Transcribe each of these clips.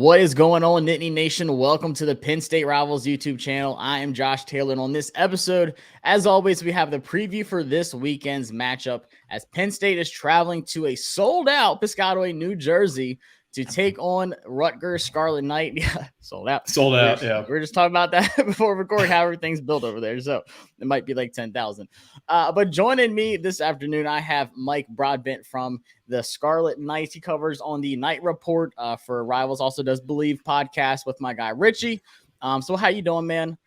What is going on, Nittany Nation? Welcome to the Penn State Rivals YouTube channel. I am Josh Taylor, and on this episode, as always, we have the preview for this weekend's matchup as Penn State is traveling to a sold-out Piscataway, New Jersey to take on Rutgers Scarlet Knight. Yeah, sold out. Yeah. We were just talking about that before recording how everything's built over there, so it might be like 10,000. But joining me this afternoon, I have Mike Broadbent from the Scarlet Knights. He covers on the Night Report for Rivals, also does Believe podcast with my guy Richie. So how you doing, man?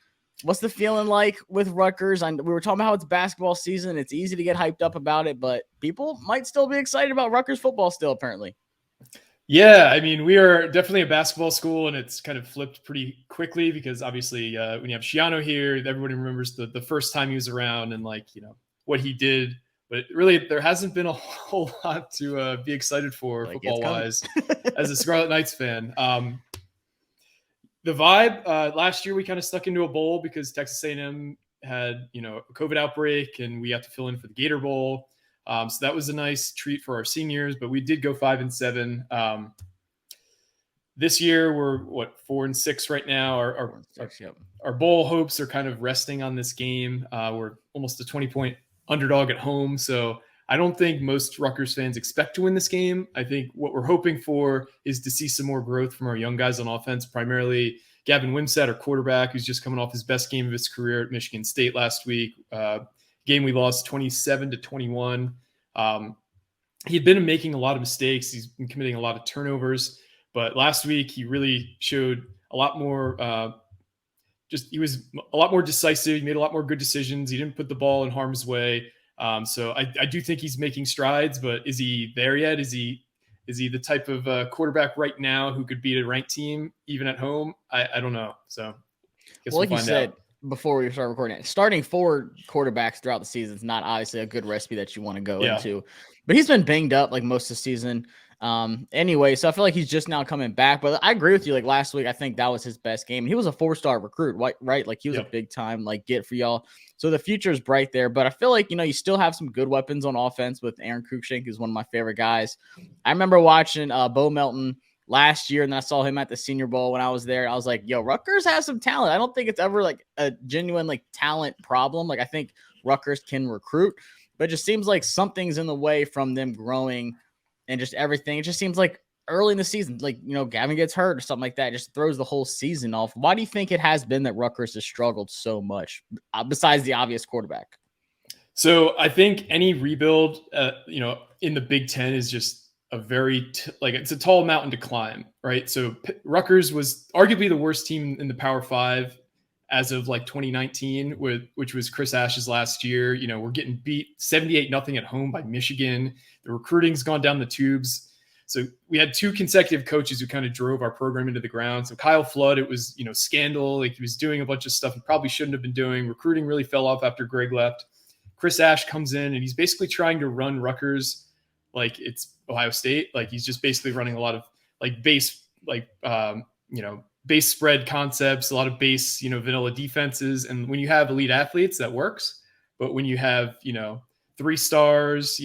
What's the feeling like with Rutgers? We were talking about how it's basketball season. It's easy to get hyped up about it, but people might still be excited about Rutgers football still, apparently. Yeah, I mean, we are definitely a basketball school, and it's kind of flipped pretty quickly because obviously when you have Schiano here, everybody remembers the first time he was around and what he did. But really, there hasn't been a whole lot to be excited for football-wise as a Scarlet Knights fan. The vibe, last year we kind of stuck into a bowl because Texas A&M had, a COVID outbreak, and we had to fill in for the Gator Bowl. So that was a nice treat for our seniors, but we did go 5-7. This year we're 4-6 right now. Our bowl hopes are kind of resting on this game. We're almost a 20-point underdog at home. So I don't think most Rutgers fans expect to win this game. I think what we're hoping for is to see some more growth from our young guys on offense, primarily Gavin Wimsatt, our quarterback, who's just coming off his best game of his career at Michigan State last week. Game we lost 27-21. He'd been making a lot of mistakes. He's been committing a lot of turnovers, but last week he really showed a lot more. He was a lot more decisive. He made a lot more good decisions. He didn't put the ball in harm's way. So I do think he's making strides, but is he there yet? Is he the type of quarterback right now who could beat a ranked team even at home? I don't know. So I guess we'll find out. Before we start recording it, starting 4 quarterbacks throughout the season is not obviously a good recipe that you want to go into, but he's been banged up like most of the season. Anyway, so I feel like he's just now coming back, but I agree with you. Like last week, I think that was his best game. He was a 4-star recruit, right? Like he was a big time get for y'all. So the future is bright there, but I feel like, you still have some good weapons on offense with Aaron Cruikshank, who's one of my favorite guys. I remember watching Bo Melton last year, and then I saw him at the Senior Bowl when I was there. I was like, yo, Rutgers has some talent. I don't think it's ever like a genuine talent problem. I think Rutgers can recruit, but it just seems like something's in the way from them growing and just everything. It just seems like early in the season, Gavin gets hurt or something like that. It just throws the whole season off. Why do you think it has been that Rutgers has struggled so much besides the obvious quarterback? So I think any rebuild, in the Big Ten is just a very it's a tall mountain to climb, right? So Rutgers was arguably the worst team in the Power 5 as of 2019, which was Chris Ash's last year. We're getting beat 78-0 at home by Michigan. The recruiting's gone down the tubes. So we had 2 consecutive coaches who kind of drove our program into the ground. So Kyle Flood, it was, scandal. He was doing a bunch of stuff he probably shouldn't have been doing. Recruiting really fell off after Greg left. Chris Ash comes in and he's basically trying to run Rutgers like it's Ohio State. He's just basically running a lot of base spread concepts, a lot of base, vanilla defenses. And when you have elite athletes, that works. But when you have, 3 stars,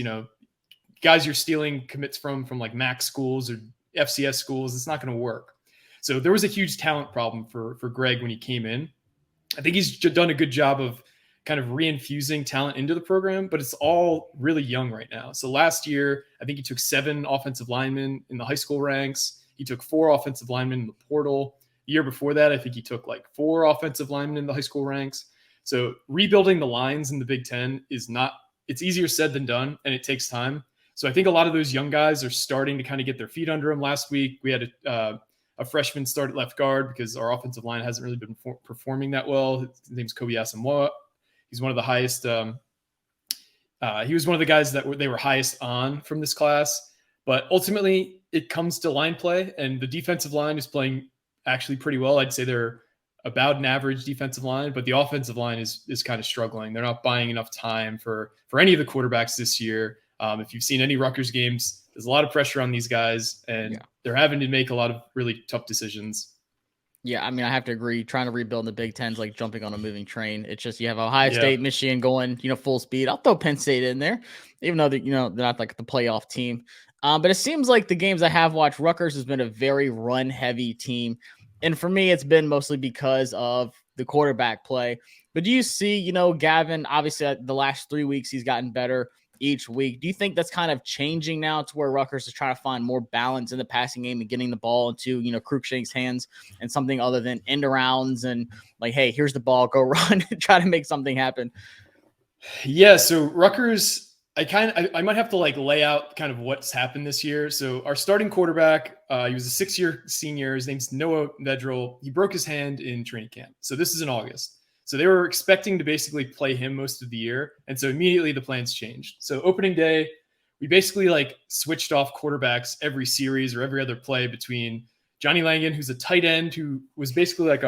guys you're stealing commits from MAC schools or FCS schools, it's not going to work. So there was a huge talent problem for Greg when he came in. I think he's done a good job of kind of reinfusing talent into the program, but it's all really young right now. So last year, I think he took 7 offensive linemen in the high school ranks. He took 4 offensive linemen in the portal. The year before that, I think he took 4 offensive linemen in the high school ranks. So rebuilding the lines in the Big Ten it's easier said than done, and it takes time. So I think a lot of those young guys are starting to kind of get their feet under them. Last week, we had a freshman start at left guard because our offensive line hasn't really been performing that well. His name's Kobe Asamoah. He's one of the highest. He was one of the guys that they were highest on from this class. But ultimately, it comes to line play, and the defensive line is playing actually pretty well. I'd say they're about an average defensive line, but the offensive line is kind of struggling. They're not buying enough time for any of the quarterbacks this year. If you've seen any Rutgers games, there's a lot of pressure on these guys, and they're having to make a lot of really tough decisions. Yeah, I mean, I have to agree. Trying to rebuild the Big Ten's like jumping on a moving train. It's just you have Ohio State, Michigan going, full speed. I'll throw Penn State in there, even though they're not like the playoff team. But it seems like the games I have watched, Rutgers has been a very run-heavy team. And for me, it's been mostly because of the quarterback play. But do you see, Gavin, obviously the last 3 weeks, he's gotten better each week. Do you think that's kind of changing now to where Rutgers is trying to find more balance in the passing game and getting the ball into, Cruikshank's hands and something other than end arounds and like, hey, here's the ball, go run and try to make something happen? Yeah, so Rutgers, I might have to like lay out kind of what's happened this year. So our starting quarterback, he was a 6-year senior. His name's Noah Vedral. He broke his hand in training camp. So this is in August. So they were expecting to basically play him most of the year. And so immediately the plans changed. So opening day, we basically like switched off quarterbacks every series or every other play between Johnny Langan, who's a tight end, who was basically like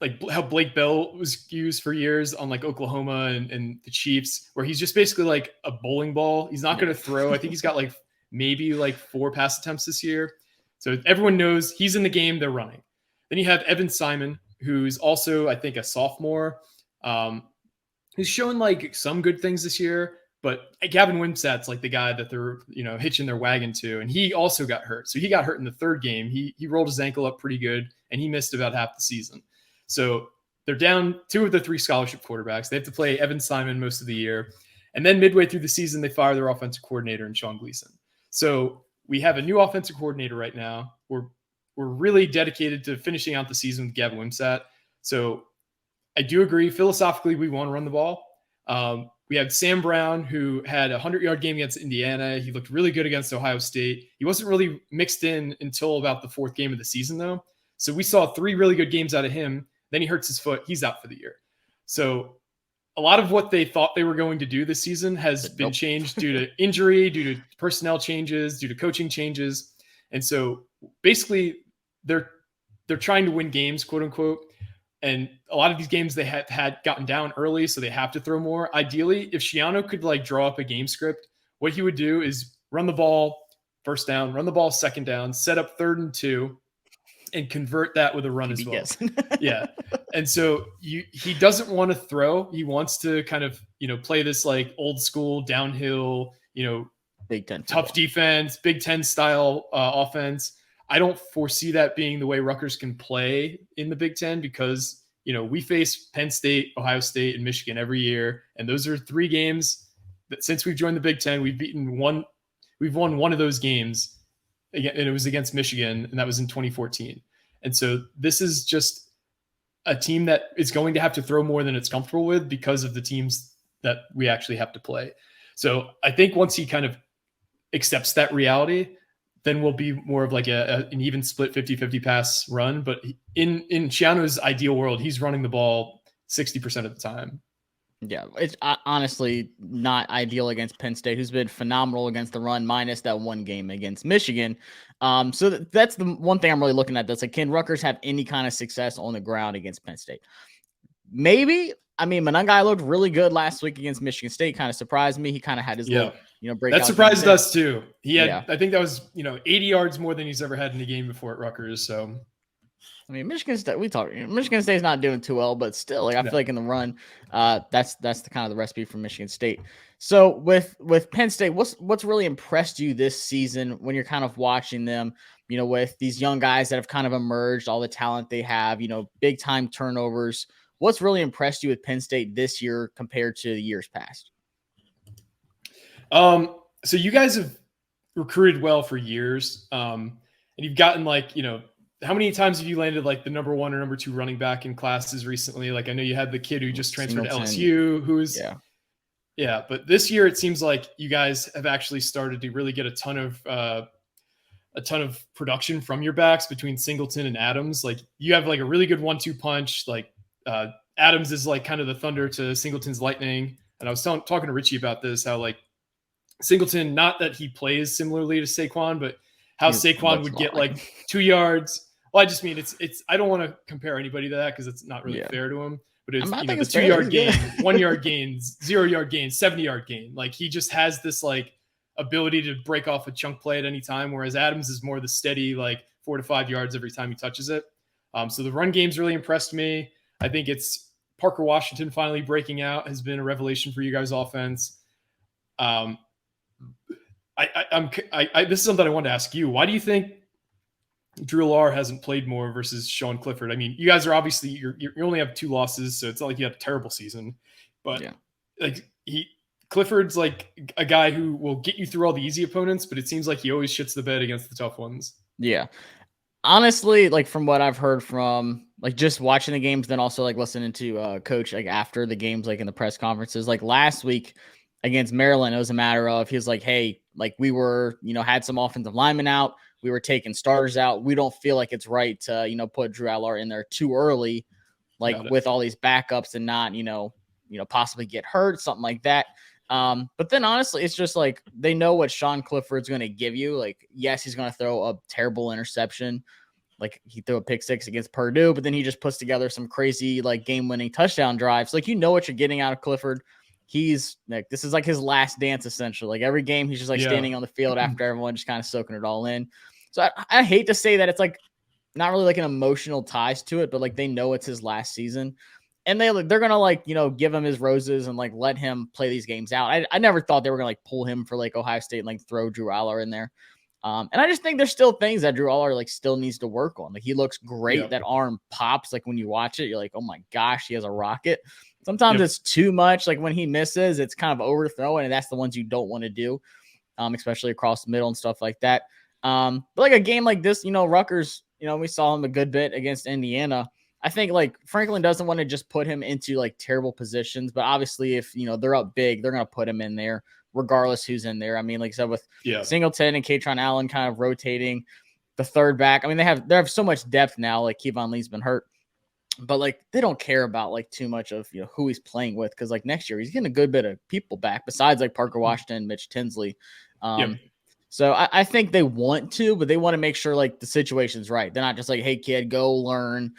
like how Blake Bell was used for years on like Oklahoma and the Chiefs, where he's just basically like a bowling ball. He's not going to throw. I think he's got like maybe like 4 pass attempts this year. So everyone knows he's in the game. They're running. Then you have Evan Simon, who's also, I think, a sophomore, who's shown like some good things this year. But Gavin Wimsatt's like the guy that they're, hitching their wagon to. And he also got hurt. So he got hurt in the third game. He rolled his ankle up pretty good, and he missed about half the season. So they're down 2 of the 3 scholarship quarterbacks. They have to play Evan Simon most of the year. And then midway through the season, they fire their offensive coordinator and Sean Gleason. So we have a new offensive coordinator right now. We're really dedicated to finishing out the season with Gavin Wimsatt. So I do agree. Philosophically, we want to run the ball. We had Sam Brown, who had a 100-yard game against Indiana. He looked really good against Ohio State. He wasn't really mixed in until about the 4th game of the season, though. So we saw 3 really good games out of him. Then he hurts his foot. He's out for the year. So a lot of what they thought they were going to do this season has been changed due to injury, due to personnel changes, due to coaching changes. And so basically they're trying to win games, quote unquote. And a lot of these games they had gotten down early, so they have to throw more. Ideally, if Schiano could like draw up a game script, what he would do is run the ball first down, run the ball second down, set up 3rd and 2, and convert that with a run as well. Yeah. And so he doesn't want to throw. He wants to kind of, play this like old school downhill, Big Ten tough defense, Big Ten style offense. I don't foresee that being the way Rutgers can play in the Big Ten because, we face Penn State, Ohio State, and Michigan every year. And those are 3 games that since we've joined the Big Ten, we've won one of those games. And it was against Michigan, and that was in 2014. And so this is just a team that is going to have to throw more than it's comfortable with because of the teams that we actually have to play. So I think once he kind of accepts that reality, then we'll be more of like an even split 50-50 pass run. But in Schiano's ideal world, he's running the ball 60% of the time. Yeah, it's honestly not ideal against Penn State, who's been phenomenal against the run, minus that 1 game against Michigan. So that's the one thing I'm really looking at. That's like, can Rutgers have any kind of success on the ground against Penn State? Maybe. I mean, Monangai looked really good last week against Michigan State. Kind of surprised me. He kind of had his little, breakout. That surprised us too. He had, I think that was, 80 yards more than he's ever had in a game before at Rutgers. So. I mean, Michigan State. Michigan State's not doing too well, but still, I feel like in the run, that's the kind of the recipe for Michigan State. So with Penn State, what's really impressed you this season when you're kind of watching them? With these young guys that have kind of emerged, all the talent they have, big time turnovers. What's really impressed you with Penn State this year compared to the years past? So you guys have recruited well for years, and you've gotten like how many times have you landed like the number 1 or number 2 running back in classes recently? Like I know you had the kid who just transferred to LSU, who's but this year it seems like you guys have actually started to really get a ton of production from your backs between Singleton and Adams. Like you have like a really good 1-2 punch. Like Adams is like kind of the thunder to Singleton's lightning. And I was talking to Richie about this, how like Singleton, not that he plays similarly to Saquon, but how Saquon would get like 2 yards. Well, I just mean it's. I don't want to compare anybody to that because it's not really fair to him. But it's the 2-yard gain, 1-yard gains, 0-yard gain, 70-yard gain. Like he just has this like ability to break off a chunk play at any time, whereas Adams is more the steady like 4 to 5 yards every time he touches it. So the run game's really impressed me. I think it's Parker Washington finally breaking out has been a revelation for you guys' offense. This is something I wanted to ask you. Why do you think Drew Lar hasn't played more versus Sean Clifford? I mean, you guys are obviously you only have 2 losses, so it's not like you had a terrible season, but Yeah. like Clifford's like a guy who will get you through all the easy opponents, but it seems like he always shits the bed against the tough ones. Yeah. Honestly, like from what I've heard from like just watching the games, then also like listening to coach like after the games, like in the press conferences, like last week against Maryland, it was a matter of he was like, hey, like we were, had some offensive linemen out. We were taking starters out. We don't feel like it's right to, put Drew Allar in there too early, like with all these backups and not, possibly get hurt, something like that. But then honestly, it's just like they know what Sean Clifford's going to give you. Like, yes, he's going to throw a terrible interception. Like he threw a pick 6 against Purdue, but then he just puts together some crazy like game-winning touchdown drives. Like what you're getting out of Clifford. He's like this is like his last dance essentially. Like every game, he's just like standing on the field after everyone, just kind of soaking it all in. So I hate to say that it's like not really like an emotional ties to it, but like they know it's his last season. And they're gonna like give him his roses and like let him play these games out. I never thought they were gonna like pull him for like Ohio State and like throw Drew Allar in there. And I just think there's still things that Drew Allar like still needs to work on. Like he looks great. Yep. That arm pops. Like when you watch it, you're like, oh my gosh, he has a rocket. Sometimes it's too much. Like when he misses, it's kind of overthrowing, and that's the ones you don't want to do, especially across the middle and stuff like that. But like a game like this, Rutgers, we saw him a good bit against Indiana. I think like Franklin doesn't want to just put him into like terrible positions, but obviously if they're up big, they're gonna put him in there regardless who's in there. I mean, like I said, with Singleton and Katron Allen kind of rotating the third back. I mean, they have so much depth now. Like Kevon Lee's been hurt, but like they don't care about like too much of who he's playing with because like next year he's getting a good bit of people back besides like Parker Washington, Mitch Tinsley. So I think they want to, but they want to make sure like the situation's right. They're not just like, hey kid, go learn.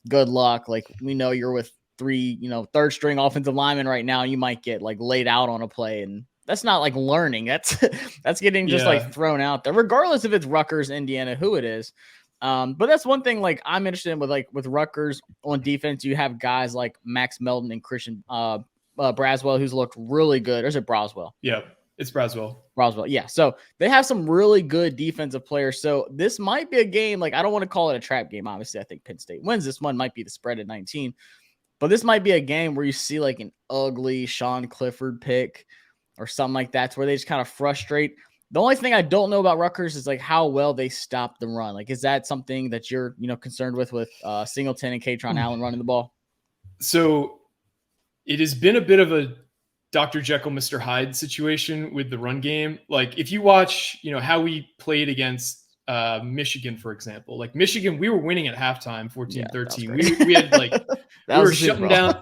Good luck. Like we know you're with 3, third string offensive linemen right now. You might get like laid out on a play, and that's not like learning. That's getting just like thrown out there, regardless if it's Rutgers, Indiana, who it is. But that's one thing like I'm interested in with Rutgers on defense. You have guys like Max Melton and Christian Braswell, who's looked really good. Or is it Braswell? Yeah, it's Braswell. Yeah. So they have some really good defensive players. So this might be a game. Like, I don't want to call it a trap game. Obviously, I think Penn State wins this one. Might be the spread at 19. But this might be a game where you see like an ugly Sean Clifford pick or something like that, where they just kind of frustrate. The only thing I don't know about Rutgers is like how well they stop the run. Like, is that something that you're concerned with Singleton and Katron Allen running the ball? So it has been a bit of a Dr. Jekyll, Mr. Hyde situation with the run game. Like if you watch, how we played against Michigan, for example, like Michigan, we were winning at halftime, 14-13. We had like, we were shutting down.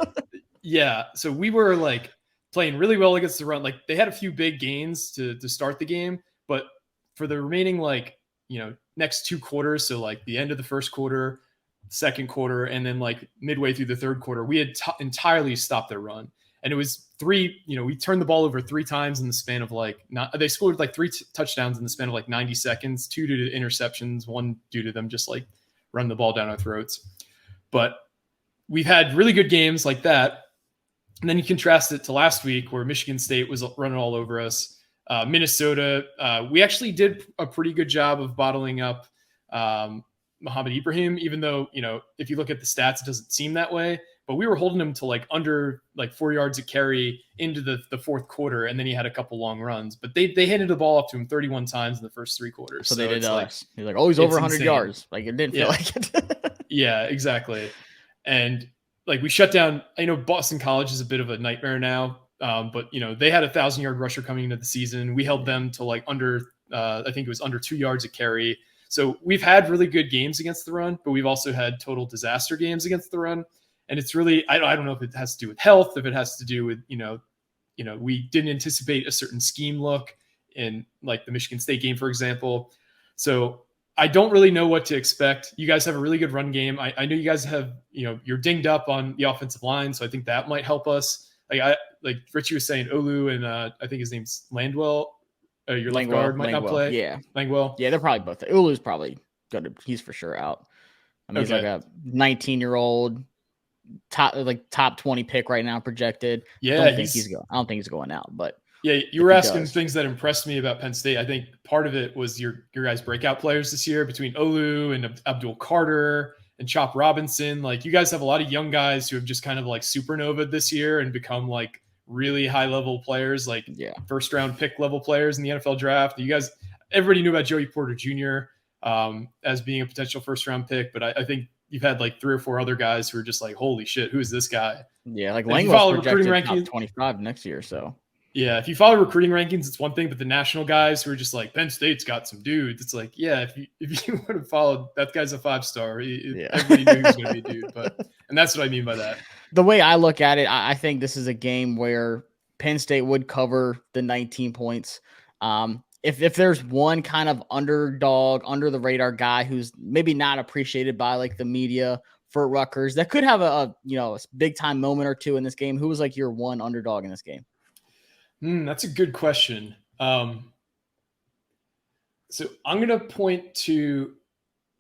Yeah. So we were like playing really well against the run. Like they had a few big gains to start the game, but for the remaining, like, next 2 quarters. So like the end of the first quarter, second quarter, and then like midway through the third quarter, we had entirely stopped their run. And it was 3, we turned the ball over 3 times in the span of like, they scored like 3 touchdowns in the span of like 90 seconds, 2 due to interceptions, 1 due to them just like run the ball down our throats. But we've had really good games like that. And then you contrast it to last week where Michigan State was running all over us. Minnesota, we actually did a pretty good job of bottling up Muhammad Ibrahim, even though, if you look at the stats, it doesn't seem that way. But we were holding him to like under like 4 yards a carry into the fourth quarter, and then he had a couple long runs. But they handed the ball up to him 31 times in the first 3 quarters. So they did us. He's like, oh, he's over 100 yards. Like it didn't feel like it. Yeah, exactly. And like we shut down. I know Boston College is a bit of a nightmare now, but they had a 1,000-yard rusher coming into the season. We held them to like under, I think it was under 2 yards a carry. So we've had really good games against the run, but we've also had total disaster games against the run. And it's really, I don't know if it has to do with health, if it has to do with, we didn't anticipate a certain scheme look in like the Michigan State game, for example. So I don't really know what to expect. You guys have a really good run game. I know you guys have, you're dinged up on the offensive line. So I think that might help us. Like Richie was saying, Olu and I think his name's Landwell, your left guard might not play. Yeah. Langwell. Yeah, they're probably both. Ulu's probably good. He's for sure out. I mean, he's like a 19-year-old top 20 pick right now projected. Yeah, I don't think he's going out, but Yeah, you were asking things that impressed me about Penn State. I think part of it was your guys' breakout players this year between Olu and Abdul Carter and Chop Robinson. Like, you guys have a lot of young guys who have just kind of like supernova this year and become like really high level players, like first round pick level players in the NFL draft. You guys, everybody knew about Joey Porter Jr. As being a potential first round pick, but I think you've had like 3 or 4 other guys who are just like, holy shit, who is this guy? Yeah, like Langwell's projected top 25 next year, so. Yeah, if you follow recruiting rankings, it's one thing, but the national guys who are just like, Penn State's got some dudes. It's like, yeah, if you would have followed, that guy's a 5-star. Everybody knew he was going to be a dude, and that's what I mean by that. The way I look at it, I think this is a game where Penn State would cover the 19 points. If there's one kind of underdog, under the radar guy who's maybe not appreciated by like the media for Rutgers, that could have a big time moment or two in this game, who was like your one underdog in this game? That's a good question. So I'm going to point to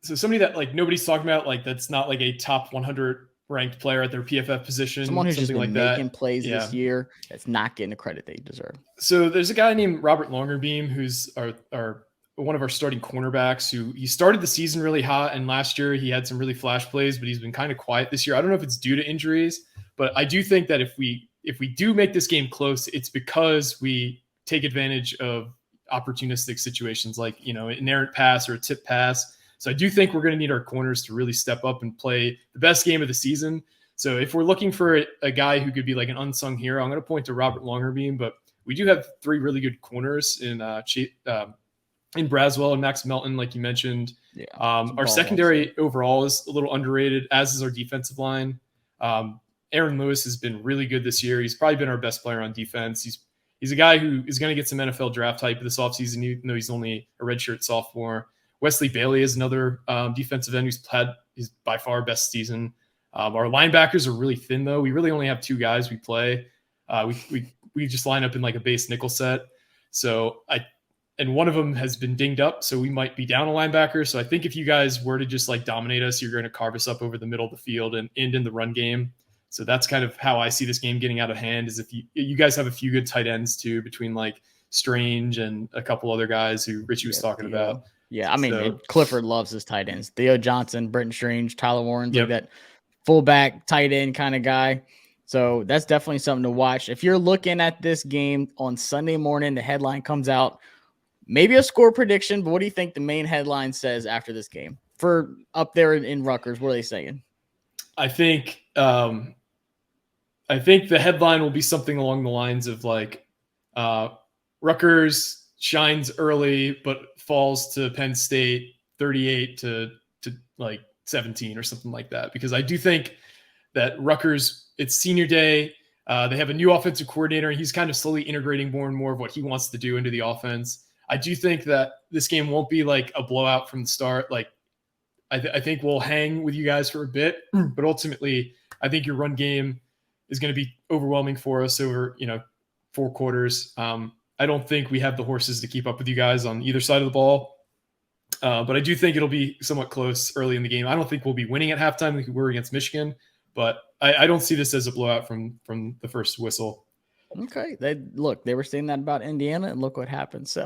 somebody that like nobody's talking about, like that's not like a top 100 ranked player at their PFF position. Someone who's just been like making plays this year that's not getting the credit they deserve. So there's a guy named Robert Longerbeam who's our one of our starting cornerbacks, who he started the season really hot, and last year he had some really flash plays, but he's been kind of quiet this year. I don't know if it's due to injuries, but I do think that if we do make this game close, it's because we take advantage of opportunistic situations like, an errant pass or a tip pass. So I do think we're going to need our corners to really step up and play the best game of the season. So if we're looking for a guy who could be like an unsung hero, I'm going to point to Robert Longerbeam, but we do have 3 really good corners in Braswell and Max Melton, like you mentioned. Yeah, our secondary overall is a little underrated, as is our defensive line. Aaron Lewis has been really good this year. He's probably been our best player on defense. He's a guy who is going to get some NFL draft hype this offseason, even though he's only a redshirt sophomore. Wesley Bailey is another defensive end who's had his by far best season. Our linebackers are really thin, though. We really only have 2 guys we play. We just line up in like a base nickel set. And one of them has been dinged up, so we might be down a linebacker. So I think if you guys were to just like dominate us, you're going to carve us up over the middle of the field and end in the run game. So that's kind of how I see this game getting out of hand, is if you guys have a few good tight ends too, between like Strange and a couple other guys who Richie was talking about. Yeah, I mean, Clifford loves his tight ends. Theo Johnson, Brenton Strange, Tyler Warren's like that fullback tight end kind of guy. So that's definitely something to watch. If you're looking at this game on Sunday morning, the headline comes out, maybe a score prediction, but what do you think the main headline says after this game? For up there in Rutgers, what are they saying? I think the headline will be something along the lines of like, Rutgers shines early but falls to Penn State 38 to like 17 or something like that. Because I do think that Rutgers, it's senior day. They have a new offensive coordinator, and he's kind of slowly integrating more and more of what he wants to do into the offense. I do think that this game won't be like a blowout from the start. Like, I think we'll hang with you guys for a bit, but ultimately, I think your run game is going to be overwhelming for us over 4 quarters. I don't think we have the horses to keep up with you guys on either side of the ball, but I do think it'll be somewhat close early in the game. I don't think we'll be winning at halftime like we were against Michigan, but I don't see this as a blowout from the first whistle. Okay. They were saying that about Indiana, and look what happened. So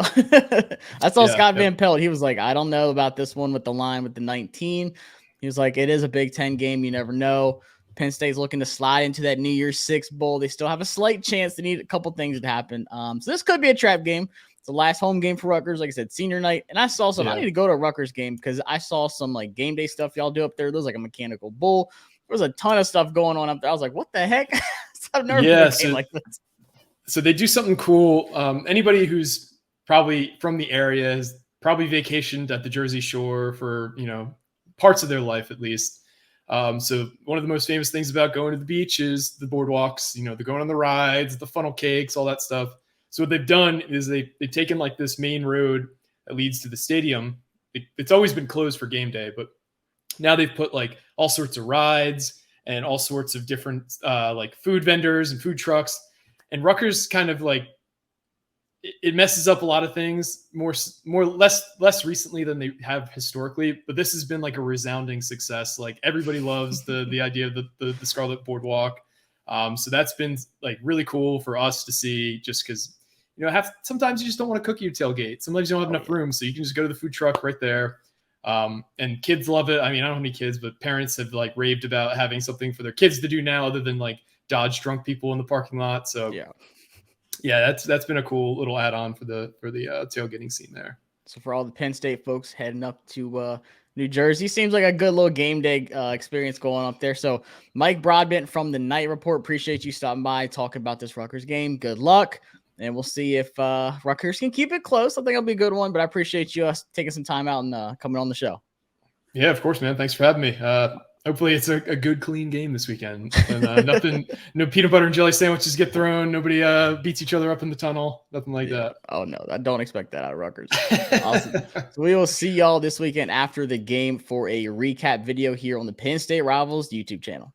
I saw Scott Van Pelt. He was like, I don't know about this one with the line with the 19. He was like, it is a Big Ten game. You never know. Penn State's looking to slide into that New Year's Six bowl. They still have a slight chance. They need a couple things to happen. So this could be a trap game. It's the last home game for Rutgers. Like I said, senior night. And I saw some, I need to go to a Rutgers game because I saw some like game day stuff y'all do up there. There's like a mechanical bull. There was a ton of stuff going on up there. I was like, what the heck? I've never been a game like this. So they do something cool. Anybody who's probably from the area has probably vacationed at the Jersey Shore for, parts of their life at least. So one of the most famous things about going to the beach is the boardwalks, they're going on the rides, the funnel cakes, all that stuff. So what they've done is they've taken like this main road that leads to the stadium. It's always been closed for game day, but now they've put like all sorts of rides and all sorts of different like food vendors and food trucks. And Rutgers kind of like it messes up a lot of things less recently than they have historically, but this has been like a resounding success. Like everybody loves the idea of the Scarlet Boardwalk. So that's been like really cool for us to see, just because sometimes you just don't want to cook your tailgate. Sometimes you don't have enough room, so you can just go to the food truck right there. And kids love it. I mean, I don't have any kids, but parents have like raved about having something for their kids to do now other than like dodge drunk people in the parking lot. So yeah, that's been a cool little add-on for the tailgating scene there. So for all the Penn State folks heading up to New Jersey, seems like a good little game day experience going up there. So Mike Broadbent from the Night Report, appreciate you stopping by, talking about this Rutgers game. Good luck, and we'll see if Rutgers can keep it close. I think it'll be a good one, but I appreciate you taking some time out and coming on the show. Yeah, of course, man. Thanks for having me. Hopefully it's a good, clean game this weekend. And no peanut butter and jelly sandwiches get thrown. Nobody beats each other up in the tunnel. Nothing like that. Oh, no. I don't expect that out of Rutgers. Awesome. So we will see y'all this weekend after the game for a recap video here on the Penn State Rivals YouTube channel.